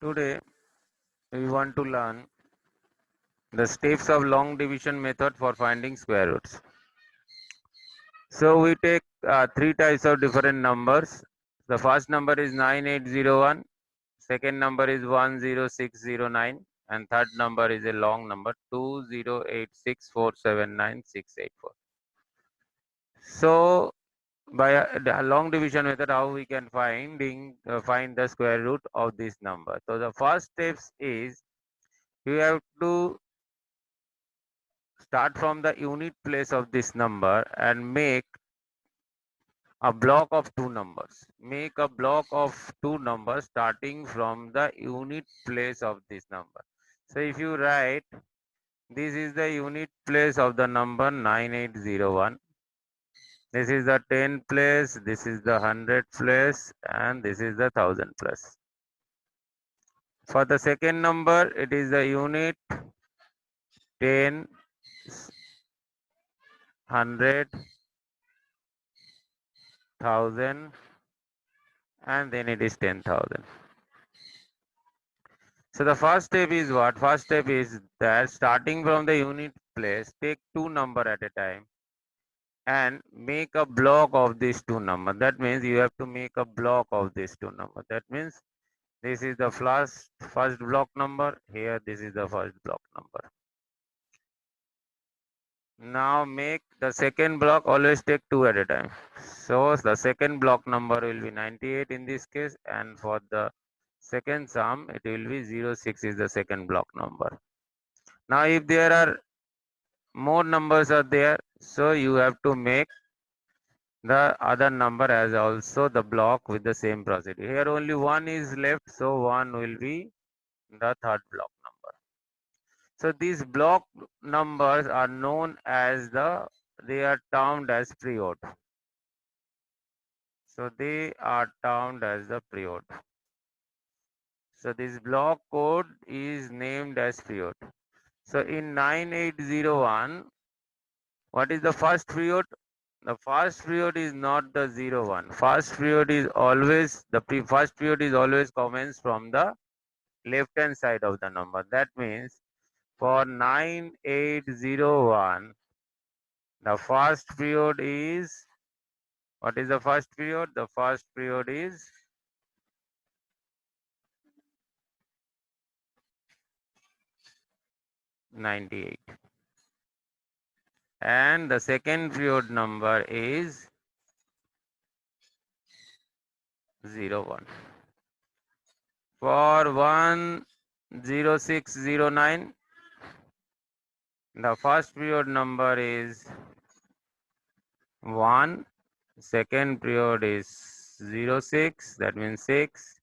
Today we want to learn the steps of long division method for finding square roots. So we take three types of different numbers. The first number is 9801, second number is 10609, and third number is a long number 2086479,684. So by a long division method, how we can find the square root of this number. So the first steps is you have to start from the unit place of this number and make a block of two numbers. Make a block of two numbers starting from the unit place of this number. So if you write, this is the unit place of the number 9801. This is the 10 place, this is the 100 place, and this is the 1000 place. For the second number, it is the unit 10, 100, 1000, and then it is 10,000. So the first step is what? First step is that starting from the unit place, take two number at a time and make a block of these two number. That means you have to make a block of these two number. That means this is the first block number. Here, this is the first block number. Now make the second block, always take two at a time. So the second block number will be 98 in this case, and for the second sum, it will be 06 is the second block number. Now if there are more numbers are there, so you have to make the other number as also the block with the same procedure. Here only one is left, so one will be the third block number. So these block numbers are known as they are termed as period. So they are termed as the period. So this block code is named as period. So in 9801, what is the first period? The first period is not the 01. First period is always first period is always commenced from the left hand side of the number. That means for 9801, the first period is, what is the first period? The first period is 98. And the second period number is 01. For 10609, the first period number is 1. Second period is 06, that means 6.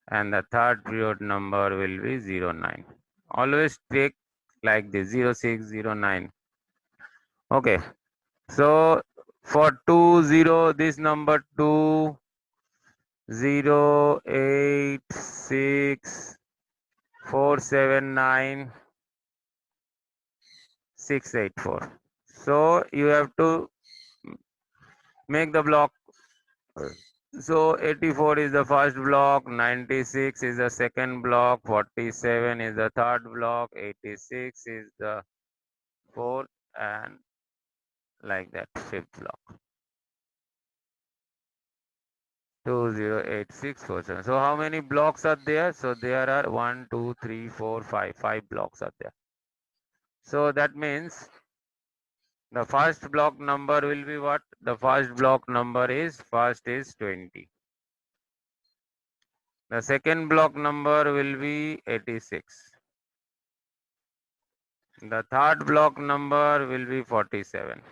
And the third period number will be 09. Always take like this 0609. Okay. So for 20, this number 2086479,684. So you have to make the block. So 84 is the first block, 96 is the second block, 47 is the third block, 86 is the fourth, and like that, fifth block. 208647. So how many blocks are there? So there are 1, 2, 3, 4, 5. 5 blocks are there. So that means the first block number will be what? The first block number is 20. The second block number will be 86. The third block number will be 47.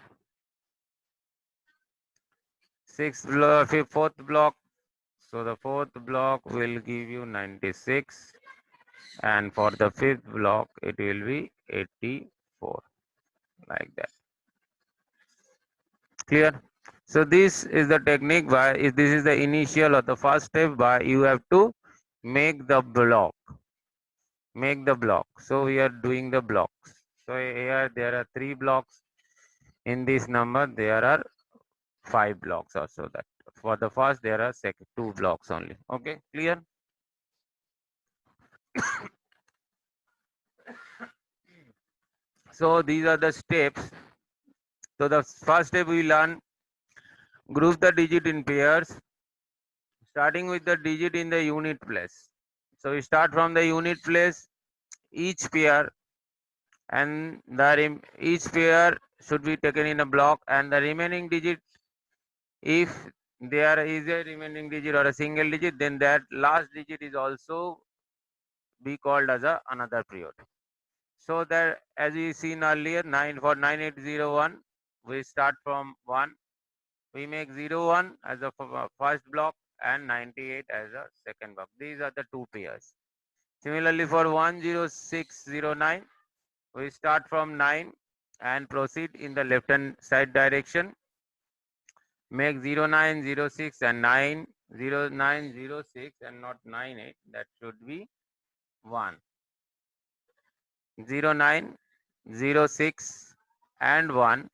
Fourth block. So the fourth block will give you 96. And for the fifth block, it will be 84. Like that. Clear? So this is the technique by, if this is the initial or the first step, by you have to make the block. Make the block. So we are doing the blocks. So here there are 3 blocks. In this number, there are 5 blocks also. That for the first, there are 2 blocks only. Okay, clear? So these are the steps. So the first step we learn, group the digit in pairs, starting with the digit in the unit place. So we start from the unit place, each pair, and each pair should be taken in a block, and the remaining digit, if there is a remaining digit or a single digit, then that last digit is also be called as another period. So that, as we seen earlier, 9801, we start from 1. We make 01 as the first block and 98 as a second block. These are the two pairs. Similarly, for 10609, we start from 9 and proceed in the left hand side direction. Make 0906 and 90906 and not 98. That should be 1. 0906 and 1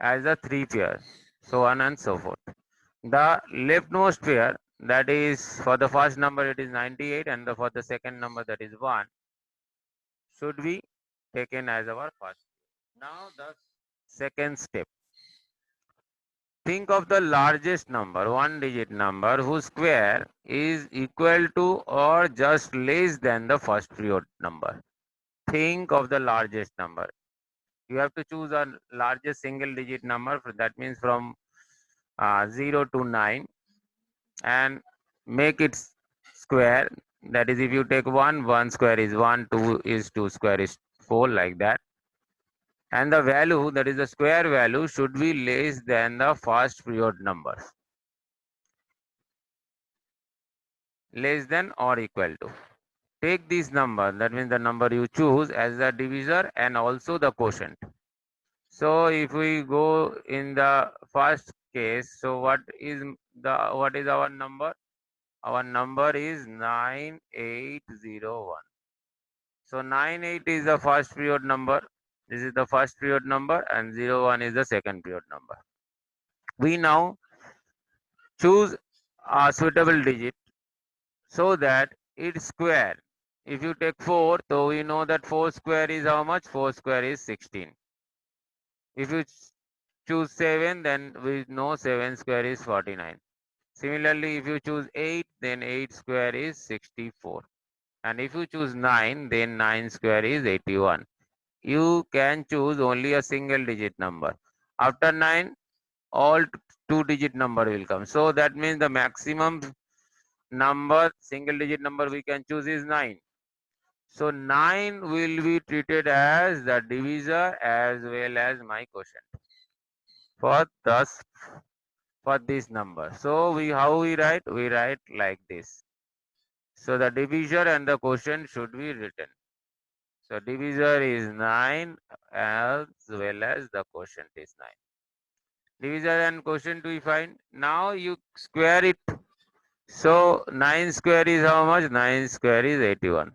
as a 3 pair. So on and so forth. The leftmost pair, that is for the first number it is 98, and for the second number that is 1, should be taken as our first. Now the second step. Think of the largest number, one digit number, whose square is equal to or just less than the first period number. Think of the largest number. You have to choose a largest single digit number, that means from 0 to 9, and make it square. That is, if you take 1 square is 1, 2 is 2 square is 4, like that. And the value, that is the square value, should be less than the first period number. Less than or equal to. Take this number, that means the number you choose, as the divisor and also the quotient. So if we go in the first case, so what is our number? Our number is 9801. So 98 is the first period number. This is the first period number, and 01 is the second period number. We now choose a suitable digit so that it's square. If you take 4, so we know that 4 square is how much? 4 square is 16. If you choose 7, then we know 7 square is 49. Similarly, if you choose 8, then 8 square is 64. And if you choose 9, then 9 square is 81. You can choose only a single digit number. After 9, all two digit number will come. So that means the maximum number, single digit number we can choose is 9. So 9 will be treated as the divisor as well as my quotient for this number. So how we write? We write like this. So the divisor and the quotient should be written. So divisor is 9 as well as the quotient is 9. Divisor and quotient we find. Now you square it. So 9 square is how much? 9 square is 81.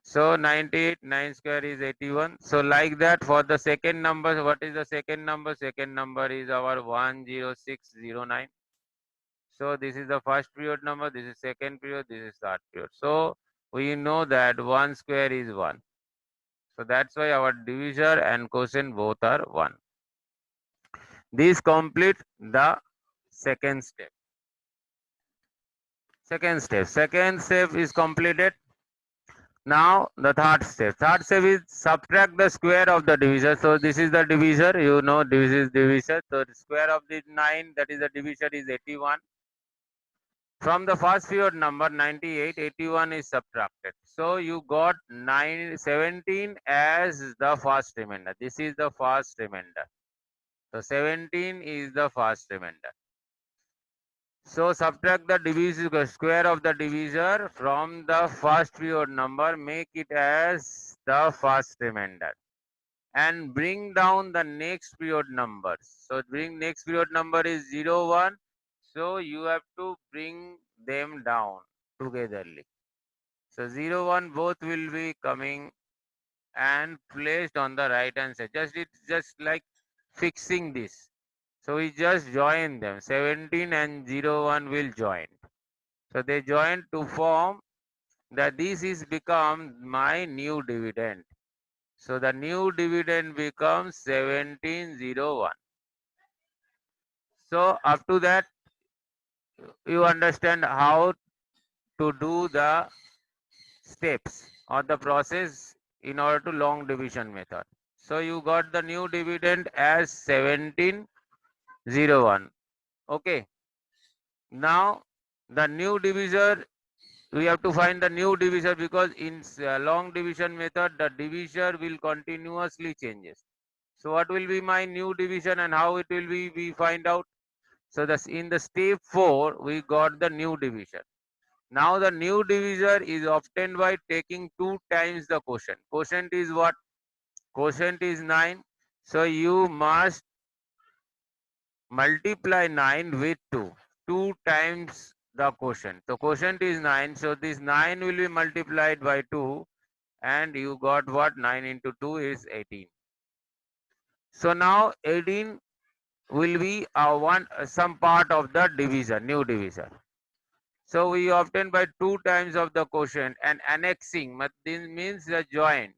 So 98, 9 square is 81. So like that, for the second number, what is the second number? Second number is our 10609. So this is the first period number, this is second period, this is third period. So we know that 1 square is 1. So that's why our divisor and quotient both are 1. This completes the second step. Second step is completed. Now the third step. Third step is subtract the square of the divisor. So this is the divisor. You know this is divisor. So the square of the 9, that is the divisor, is 81. From the first period number 98, 81 is subtracted. So you got 17 as the first remainder. This is the first remainder. So 17 is the first remainder. So subtract the divisor, square of the divisor from the first period number, make it as the first remainder, and bring down the next period numbers. So bring next period number is 01. So you have to bring them down togetherly. So 01 both will be coming and placed on the right hand side. It's just like fixing this. So we just join them. 17 and 01 will join. So they join to form that this is become my new dividend. So the new dividend becomes 1701. So up to that, you understand how to do the steps or the process in order to long division method. So you got the new dividend as 1701. Okay. Now the new divisor, we have to find the new divisor because in long division method the divisor will continuously changes. So what will be my new division and how it will be, we find out. So this in the step 4 we got the new division. Now the new divisor is obtained by taking 2 times the quotient. Quotient is what? Quotient is 9. So you must multiply 9 with 2. 2 times the quotient. So quotient is 9. So this 9 will be multiplied by 2 and you got what? 9 into 2 is 18. So now 18 will be some part of the division, new divisor. So we obtain by 2 times of the quotient and annexing, this means the joint.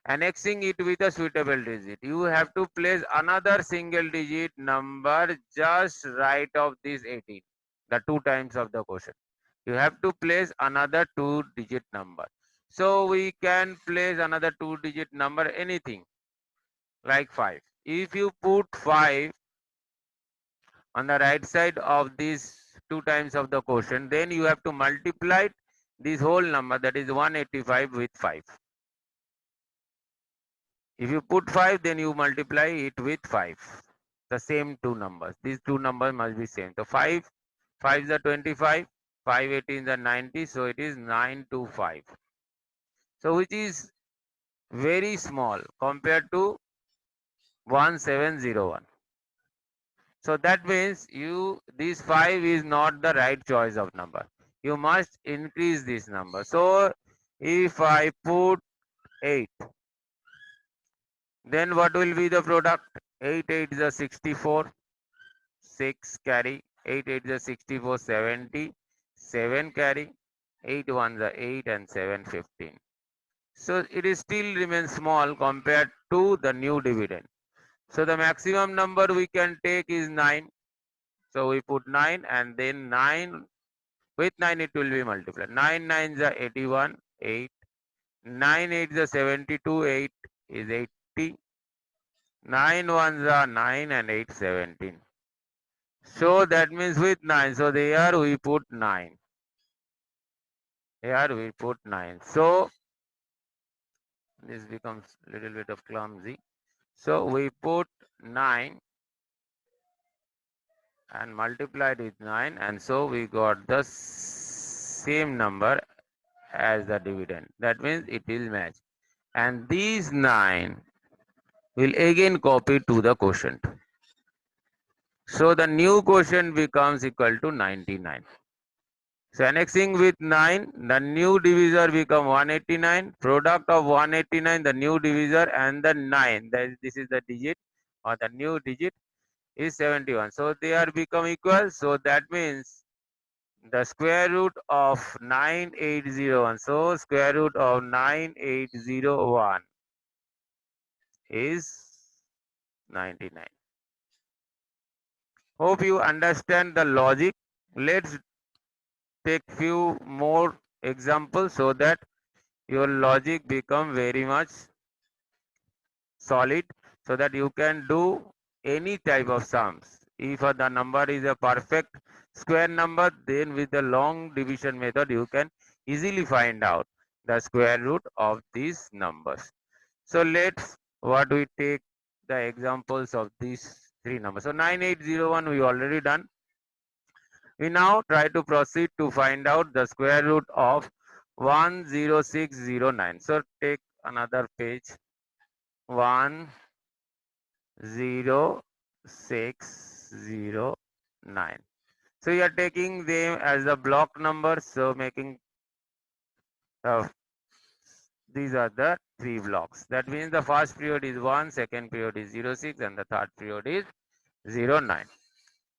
Annexing it with a suitable digit. You have to place another single digit number just right of this 18, the 2 times of the quotient. You have to place another 2-digit number. So we can place another 2-digit number anything like 5. If you put 5 on the right side of these 2 times of the quotient, then you have to multiply this whole number, that is 185, with 5. If you put 5, then you multiply it with 5. The same two numbers. These two numbers must be same. So 5 is the 25, 518 is the 90, so it is 925. So which is very small compared to 1701. So that means this 5 is not the right choice of number. You must increase this number. So if I put 8, then what will be the product? 8 8 is a 64, 6 carry, 8 8 is a 64, 70, 7 carry, 8 1 is a 8 and 7 15. So it is still remains small compared to the new dividend. So the maximum number we can take is 9. So we put 9 and then 9, with 9 it will be multiplied. 9 9 is a 81, 8. 9 8 is a 72, 8 is 80. 9 1 is a 9 and 8 17. So that means with 9. So there we put 9. Here we put 9. So this becomes a little bit of clumsy. So we put 9 and multiplied with 9, and so we got the same number as the dividend. That means it will match. And these 9 will again copy to the quotient. So the new quotient becomes equal to 99. So annexing with 9, the new divisor become 189. Product of 189, the new divisor, and the 9, this is the digit or the new digit, is 71. So they are become equal. So that means the square root of 9801. So square root of 9801 is 99. Hope you understand the logic. Let's take few more examples so that your logic become very much solid, so that you can do any type of sums. If the number is a perfect square number, then with the long division method you can easily find out the square root of these numbers. So let's what we take the examples of these three numbers. So 9801 we already done. We now try to proceed to find out the square root of 10609. So take another page. 10609. So you are taking them as the block numbers. So making these are the three blocks. That means the first period is 1, second period is 06, and the third period is 09.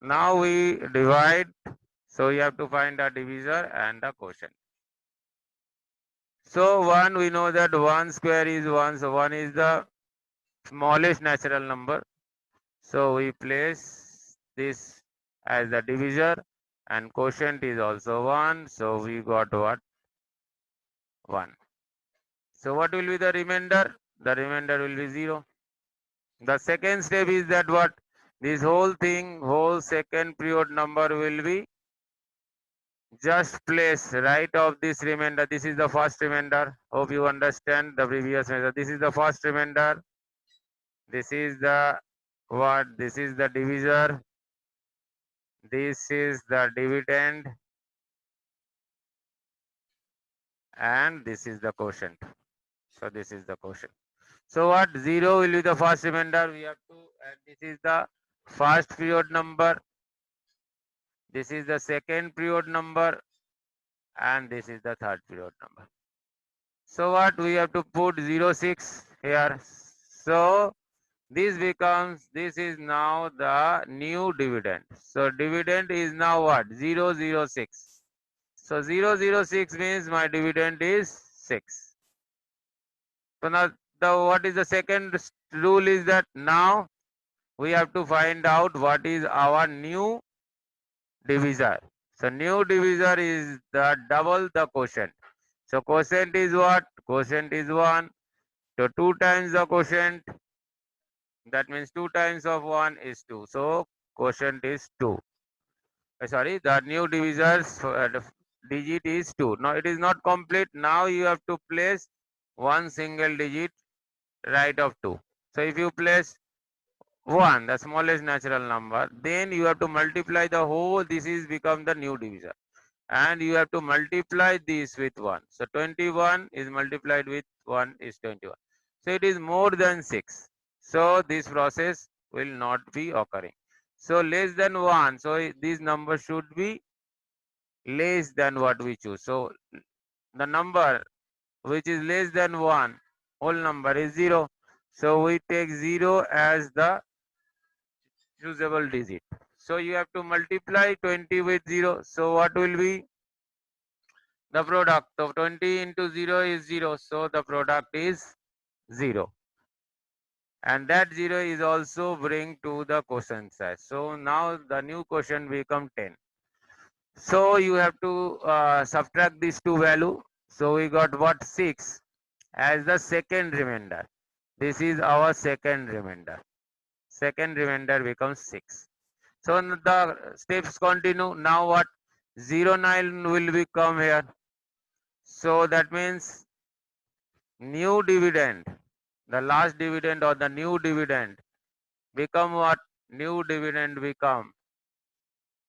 Now we divide. So you have to find a divisor and a quotient. So 1, we know that 1 square is 1. So 1 is the smallest natural number. So we place this as the divisor, and quotient is also 1. So we got what? 1. So what will be the remainder? The remainder will be 0. The second step is that what? This whole thing, whole second period number will be just place right of this remainder. This is the first remainder. Hope you understand the previous method. This is the first remainder. This is the what? This is the divisor. This is the dividend. And this is the quotient. So this is the quotient. So what? 0 will be the first remainder. We have to, and this is the first period number. This is the second period number. And this is the third period number. So what? We have to put 06 here. So this becomes, this is now the new dividend. So dividend is now what? 006. So 006 means my dividend is 6. So now the what is the second rule is that now we have to find out what is our new divisor. So new divisor is the double the quotient. So quotient is what? Quotient is 1. So 2 times the quotient, that means 2 times of 1 is 2. So quotient is 2. Sorry, the new divisor's digit is 2. Now it is not complete. Now you have to place one single digit right of 2. So if you place 1, the smallest natural number, then you have to multiply the whole, this is become the new divisor. And you have to multiply this with 1. So 21 is multiplied with 1 is 21. So it is more than 6. So this process will not be occurring. So less than 1. So this number should be less than what we choose. So the number which is less than 1, whole number is 0. So we take 0 as the choosable digit. So you have to multiply 20 with 0. So what will be the product of 20 into 0 is 0. So the product is 0. And that 0 is also bring to the quotient side. So now the new quotient become 10. So you have to subtract these two value. So we got what? 6 as the second remainder. This is our second remainder. Second remainder becomes 6. So the steps continue. Now what? 09 will become here. So that means new dividend, the last dividend or the new dividend become what? New dividend become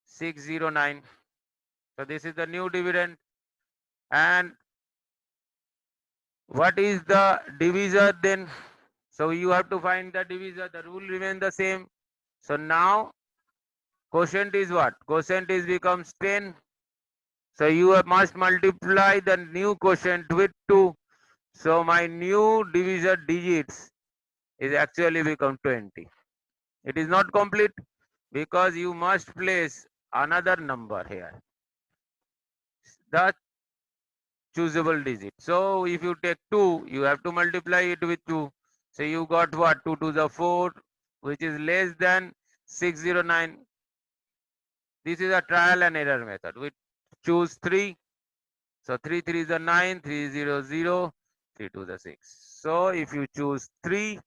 609. So this is the new dividend. And what is the divisor then? So you have to find the divisor. The rule remain the same. So now quotient is what? Quotient is becomes 10. So you must multiply the new quotient with 2. So my new divisor digits is actually become 20. It is not complete because you must place another number here, the choosable digit. So if you take 2, you have to multiply it with 2. So you got what? 2 to the 4, which is less than 609. This is a trial and error method. We choose 3. So 3 3 is a 9, 3 0 0, 3 to the 6. So if you choose 3,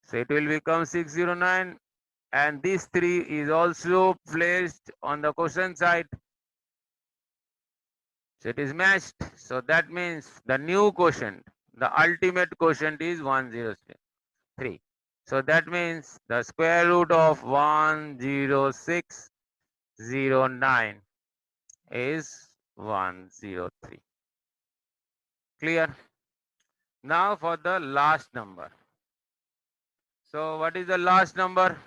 so it will become 609. And this 3 is also placed on the quotient side. So it is matched. So that means the new quotient, the ultimate quotient is 103. So that means the square root of 10609 is 103. Clear? Now for the last number. So what is the last number?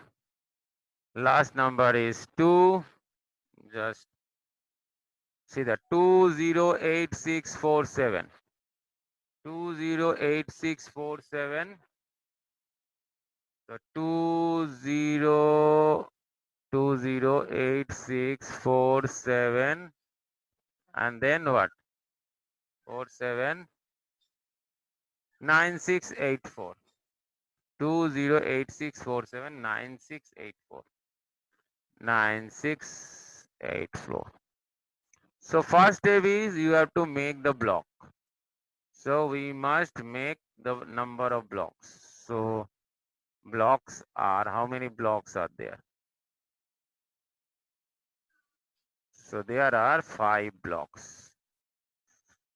Last number is 2. Just see the 208647. 208647. So 208647, and then what? 9684. 2086479684. 9684. So first step is you have to make the block. So we must make the number of blocks. So blocks are, how many blocks are there? So there are 5 blocks.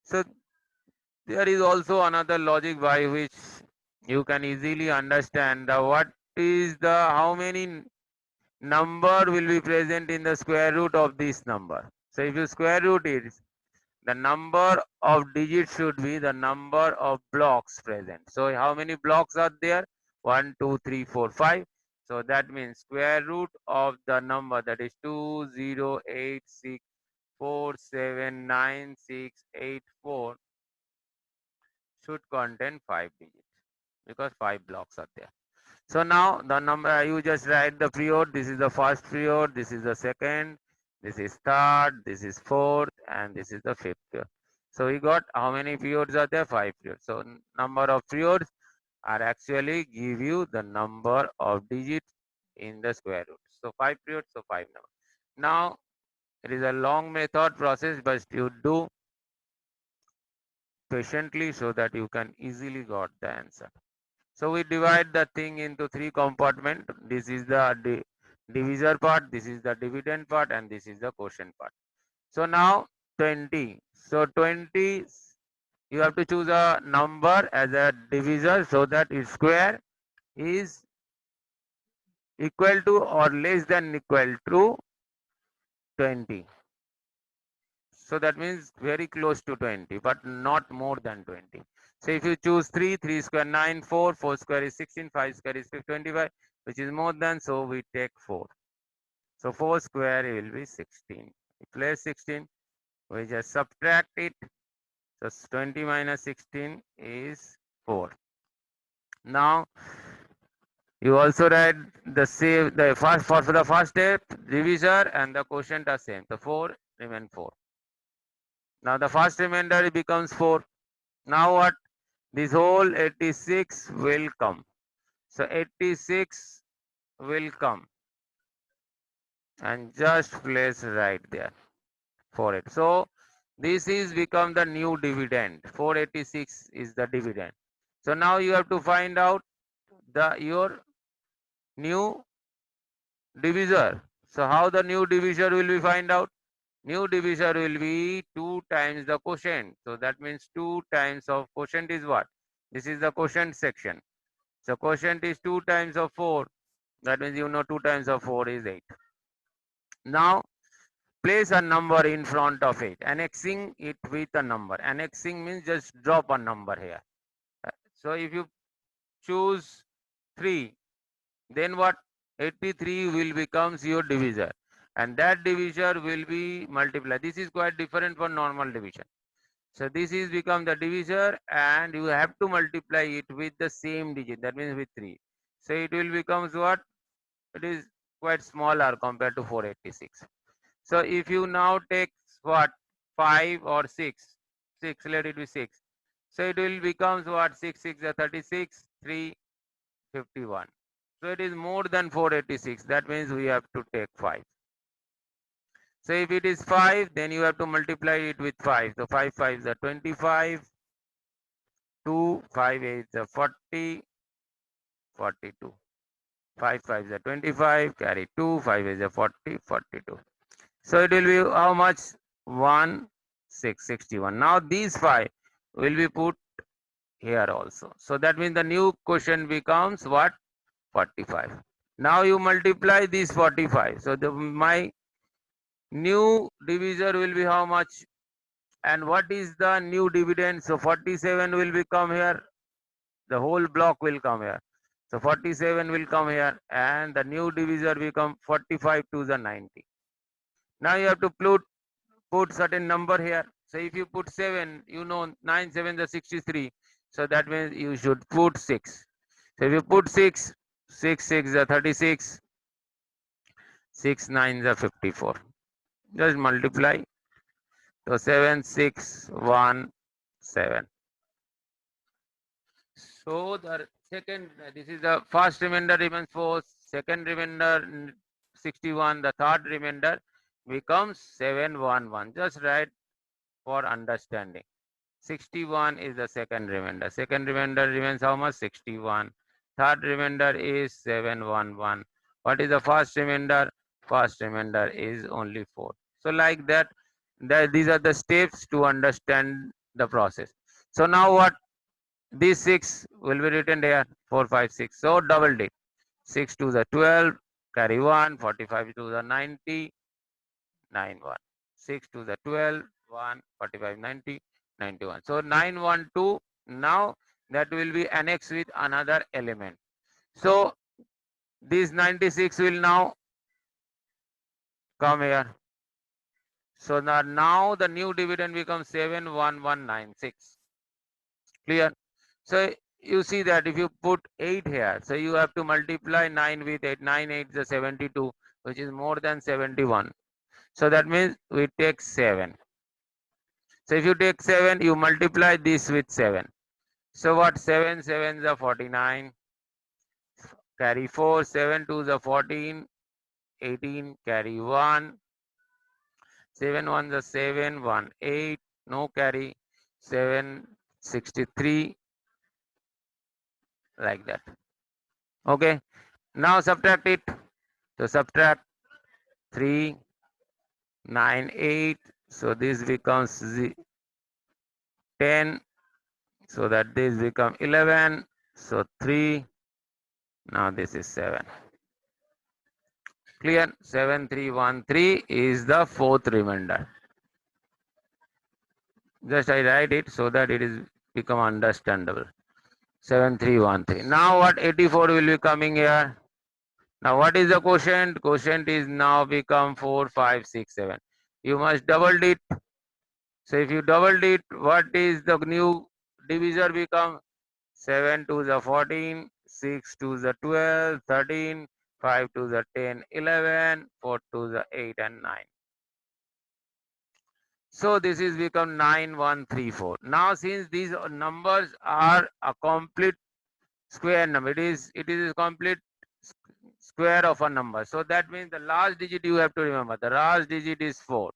So there is also another logic by which you can easily understand the what is the how many number will be present in the square root of this number. So if you square root it, the number of digits should be the number of blocks present. So how many blocks are there? 1, 2, 3, 4, 5. So that means square root of the number, that is 2086479684, should contain 5 digits because 5 blocks are there. So now the number, you just write the period. This is the first period, this is the second, this is third, this is fourth, and this is the fifth period. So we got how many periods are there? 5 periods. So number of periods are actually give you the number of digits in the square root. So 5 periods, so 5 number. Now it is a long method process, but you do patiently so that you can easily got the answer. So we divide the thing into 3 compartments. This is the divisor part, this is the dividend part, and this is the quotient part. So now 20. So 20, you have to choose a number as a divisor so that its square is equal to or less than equal to 20. So that means very close to 20, but not more than 20. So if you choose 3, 3 square 9, 4, 4 square is 16, 5 square is 25, which is more than, so we take 4. So 4 square will be 16. Place 16, we just subtract it. So 20 minus 16 is 4. Now you also write the same, the first for the first step, divisor and the quotient are same. So 4 remain 4. Now the first remainder becomes 4. Now what? This whole 86 will come. So 86 will come and just place right there for it. So this is become the new dividend. 486 is the dividend. So now you have to find out the your new divisor. So how the new divisor will be find out? New divisor will be 2 times the quotient. So that means 2 times of quotient is what? This is the quotient section. So quotient is 2 times of 4. That means you know 2 times of 4 is 8. Now place a number in front of it, annexing it with a number. Annexing means just drop a number here. So if you choose 3, then what? 83 will becomes your divisor, and that divisor will be multiplied. This is quite different from normal division. So this is become the divisor, and you have to multiply it with the same digit, that means with 3. So it will becomes what? It is quite smaller compared to 486. So if you now take what? 5 or 6, 6, let it be 6. So it will becomes what? 6, 6 are 36, 3, 51. So it is more than 486. That means we have to take 5. So if it is 5, then you have to multiply it with 5. So 5 5 is 25, 2, 5 8 is 40, 42. 5 5 is 25, carry 2, 5 is 40, 42. So it will be how much? 1, 6, 61. Now these 5 will be put here also. So that means the new question becomes what? 45. Now you multiply this 45. So my new divisor will be how much? And what is the new dividend? So 47 will become here. The whole block will come here. So 47 will come here, and the new divisor become 45 to the 90. Now you have to put certain number here. So if you put 7, you know 9 7 is 63. So that means you should put 6. So if you put 6, 6 6 is 36, 6 9 is 54. Just multiply. So 7 6 1 7. So the second, this is the first remainder remains 4, second remainder 61, the third remainder becomes 711. Just write for understanding. 61 is the second remainder. Second remainder remains how much? 61. Third remainder is 711. What is the first remainder? First remainder is only 4. So like that, these are the steps to understand the process. So now what? These 6 will be written here, 4, 5, 6. So double it. 6 to the 12, carry 1, 45 to the 90, 9, 1. 6 to the 12, 1, 45, 90, 91. So 912, now that will be annexed with another element. So this 96 will now come here. So now the new dividend becomes 71196. Clear? So you see that if you put 8 here, so you have to multiply 9 with 8. 9 8 is 72, which is more than 71. So that means we take 7. So if you take 7, you multiply this with 7. So what? 7 7s are 49. Carry 4. 7 2s are 14. 18. Carry 1. 7 1s are 7. 1 8. No carry. 7 63. Like that. Okay. Now subtract it. So subtract 3 9 8. So this becomes 10. So that this become 11. So 3. Now this is 7. Clear? 7313 is the fourth remainder. Just I write it so that it is become understandable. 7313. Now what? 84 will be coming here. Now what is the quotient? Quotient is now become 4, 5, 6, 7. You must double it. So if you double it, what is the new divisor become? 7 to the 14, 6 to the 12, 13, 5 to the 10, 11, 4 to the 8 and 9. So this is become 9134. Now since these numbers are a complete square number, it is a complete square of a number. So that means the last digit you have to remember. The last digit is 4.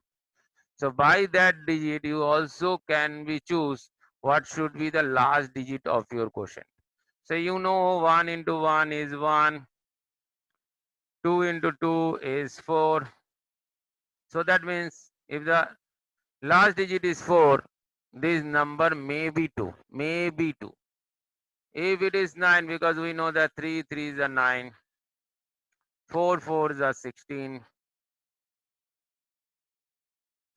So by that digit you also can be choose what should be the last digit of your quotient. So you know 1 into 1 is 1, 2 into 2 is 4. So that means if the last digit is 4, this number may be 2. May be 2. If it is 9, because we know that 3 3s are 9, 4 4s are 16,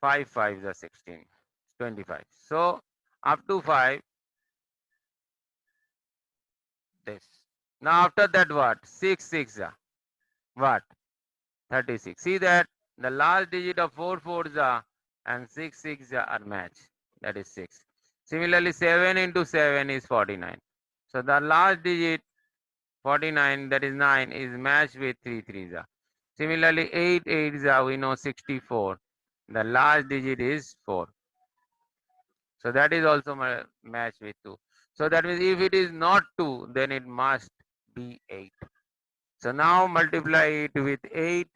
5 5s are 16, 25. So up to 5, this. Now after that what? 6 6 are what? 36. See that the last digit of 4 4s are and 6 6 are matched. That is 6. Similarly, 7 into 7 is 49. So the last digit 49, that is 9, is matched with 3 3s. Similarly, 8 8s, we know 64. The last digit is 4. So that is also matched with 2. So that means if it is not 2, then it must be 8. So now multiply it with 8.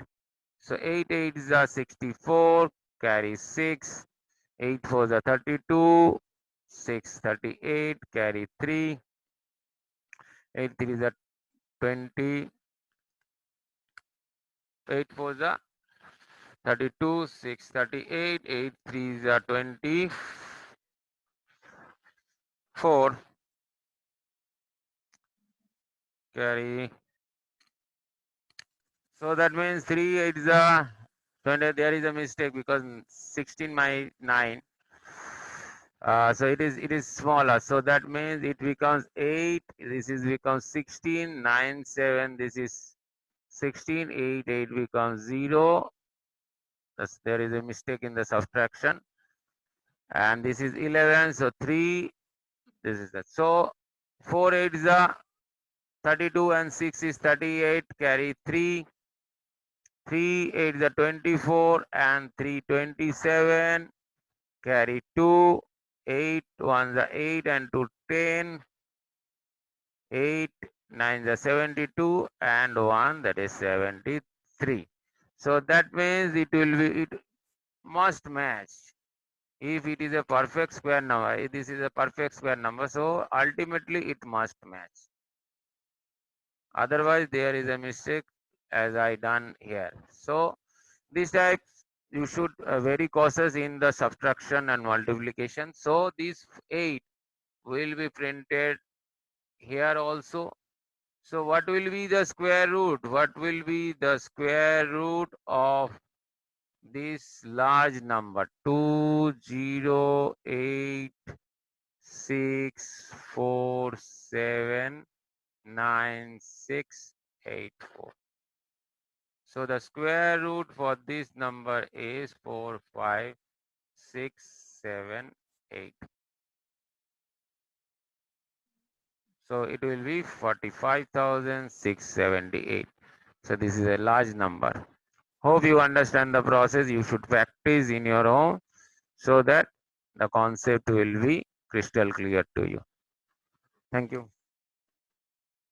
So 8 8s are 64, carry 6. 8 4s are 32, 6 38, carry 3. 8 3s are 20, 8 4s are 32, 6 38, 8 3s are 24, carry. So that means 3 8s are 20. There is a mistake because 16 my 9. So it is smaller. So that means it becomes 8. This is becomes 16, 9 7. This is 16, 8 8 becomes 0. There is a mistake in the subtraction. And this is 11. So 3. This is that. So 4 8 is 32 and 6 is 38. Carry 3. 3 8 is 24 and 3 27. Carry 2. 8 1s are 8 and 2 10. 8 9s are 72 and 1 that is 73. So that means it must match. If it is a perfect square number, this is a perfect square number, so ultimately it must match. Otherwise there is a mistake as I done here. So this type you should very cautious in the subtraction and multiplication. So this 8 will be printed here also. So what will be the square root? What will be the square root of this large number? 208,647,9684. So the square root for this number is 45678. So it will be 45,678. So this is a large number. Hope you understand the process. You should practice in your home so that the concept will be crystal clear to you. Thank you.